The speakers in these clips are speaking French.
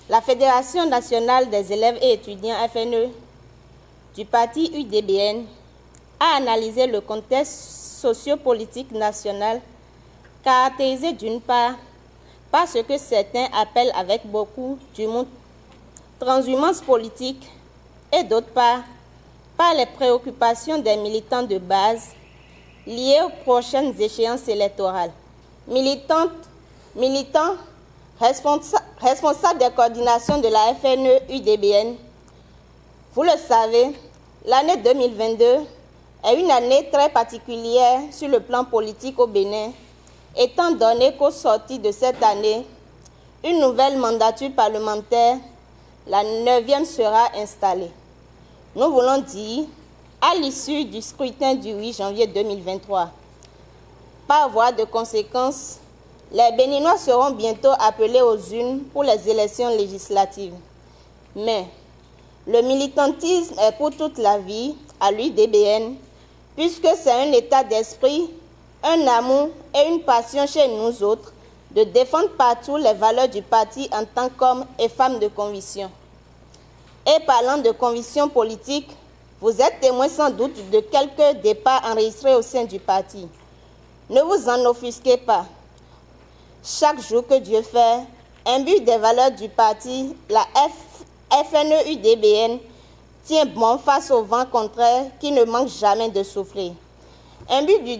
La Fédération nationale des élèves et étudiants FNE du parti UDBN a analysé le contexte sociopolitique national caractérisé d'une part par ce que certains appellent avec beaucoup d'humour transhumance politique et d'autre part par les préoccupations des militants de base liées aux prochaines échéances électorales. Militants, responsables des coordinations de la FNE-UDBN, vous le savez, l'année 2022 est une année très particulière sur le plan politique au Bénin, étant donné qu'au sortir de cette année, une nouvelle mandature parlementaire, la 9e, sera installée. Nous voulons dire, à l'issue du scrutin du 8 janvier 2023, par voie de conséquence, les Béninois seront bientôt appelés aux urnes pour les élections législatives. Mais le militantisme est pour toute la vie à l'UDBN, puisque c'est un état d'esprit, un amour et une passion chez nous autres de défendre partout les valeurs du parti en tant qu'hommes et femmes de conviction. Et parlant de conviction politique, vous êtes témoin sans doute de quelques départs enregistrés au sein du parti. Ne vous en offusquez pas. Chaque jour que Dieu fait, imbu des valeurs du parti, la FNE-UDBN tient bon face au vent contraire qui ne manque jamais de souffler. Imbu du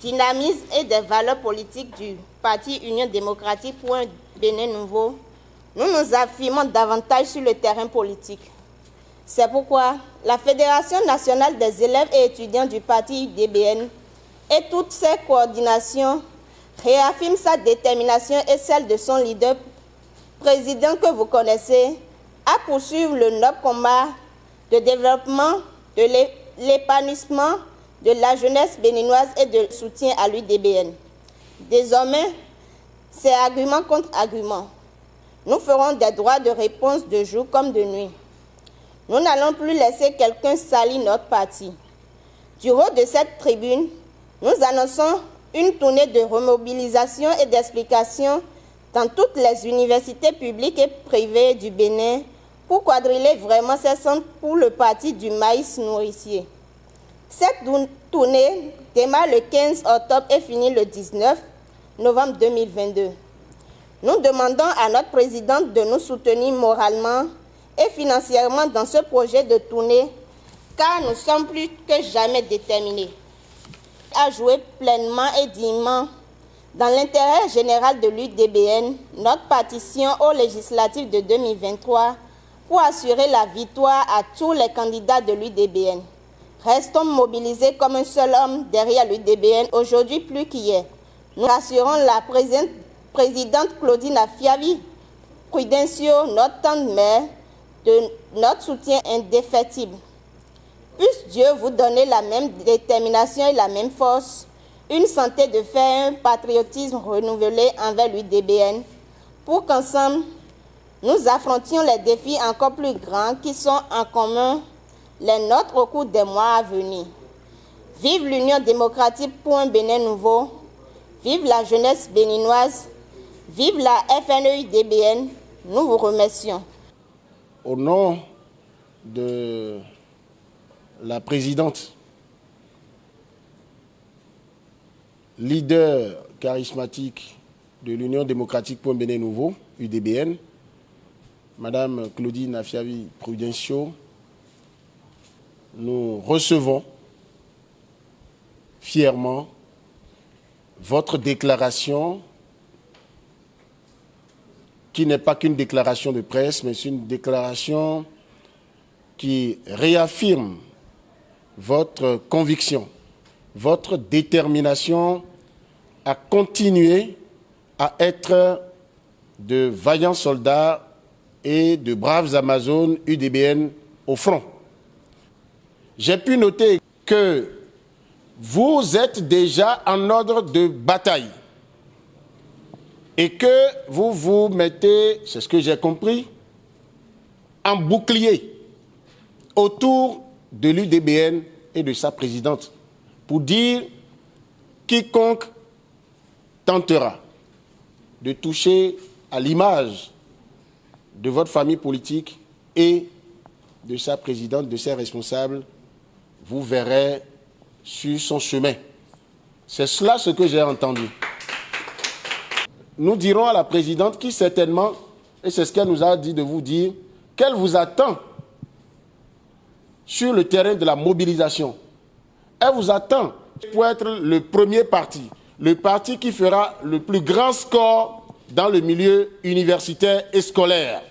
dynamisme et des valeurs politiques du parti Union démocratique pour un Bénin nouveau, nous nous affirmons davantage sur le terrain politique. C'est pourquoi la Fédération nationale des élèves et étudiants du parti UDBN et toutes ses coordinations réaffirment sa détermination et celle de son leader, président que vous connaissez, à poursuivre le noble combat de développement, de l'épanouissement de la jeunesse béninoise et de soutien à l'UDBN. Désormais, c'est argument contre argument. Nous ferons des droits de réponse de jour comme de nuit. Nous n'allons plus laisser quelqu'un salir notre parti. Du haut de cette tribune, nous annonçons une tournée de remobilisation et d'explication dans toutes les universités publiques et privées du Bénin pour quadriller vraiment ces centres pour le parti du maïs nourricier. Cette tournée démarre le 15 octobre et finit le 19 novembre 2022. Nous demandons à notre présidente de nous soutenir moralement et financièrement dans ce projet de tournée, car nous sommes plus que jamais déterminés à jouer pleinement et dignement dans l'intérêt général de l'UDBN, notre partition aux législatives de 2023 pour assurer la victoire à tous les candidats de l'UDBN. Restons mobilisés comme un seul homme derrière l'UDBN, aujourd'hui plus qu'hier. Nous assurons la présidente Claudine Afiavi Prudencio, notre tante mère, de notre soutien indéfectible. Puisse Dieu vous donner la même détermination et la même force, une santé de fer, un patriotisme renouvelé envers l'UDBN, pour qu'ensemble, nous affrontions les défis encore plus grands qui sont en commun les nôtres au cours des mois à venir. Vive l'Union démocratique pour un Bénin nouveau, vive la jeunesse béninoise, vive la FNE-UDBN, nous vous remercions. Au nom de la présidente, leader charismatique de l'Union démocratique pour un Bénin nouveau, UDBN, Madame Claudine Afiavi Prudencio, nous recevons fièrement votre déclaration qui n'est pas qu'une déclaration de presse, mais c'est une déclaration qui réaffirme votre conviction, votre détermination à continuer à être de vaillants soldats et de braves Amazones UDBN au front. J'ai pu noter que vous êtes déjà en ordre de bataille et que vous vous mettez, c'est ce que j'ai compris, en bouclier autour de l'UDBN et de sa présidente pour dire quiconque tentera de toucher à l'image de votre famille politique et de sa présidente, de ses responsables, vous verrez sur son chemin. C'est cela ce que j'ai entendu. Nous dirons à la présidente qui certainement, et c'est ce qu'elle nous a dit de vous dire, qu'elle vous attend sur le terrain de la mobilisation. Elle vous attend pour être le premier parti, le parti qui fera le plus grand score dans le milieu universitaire et scolaire.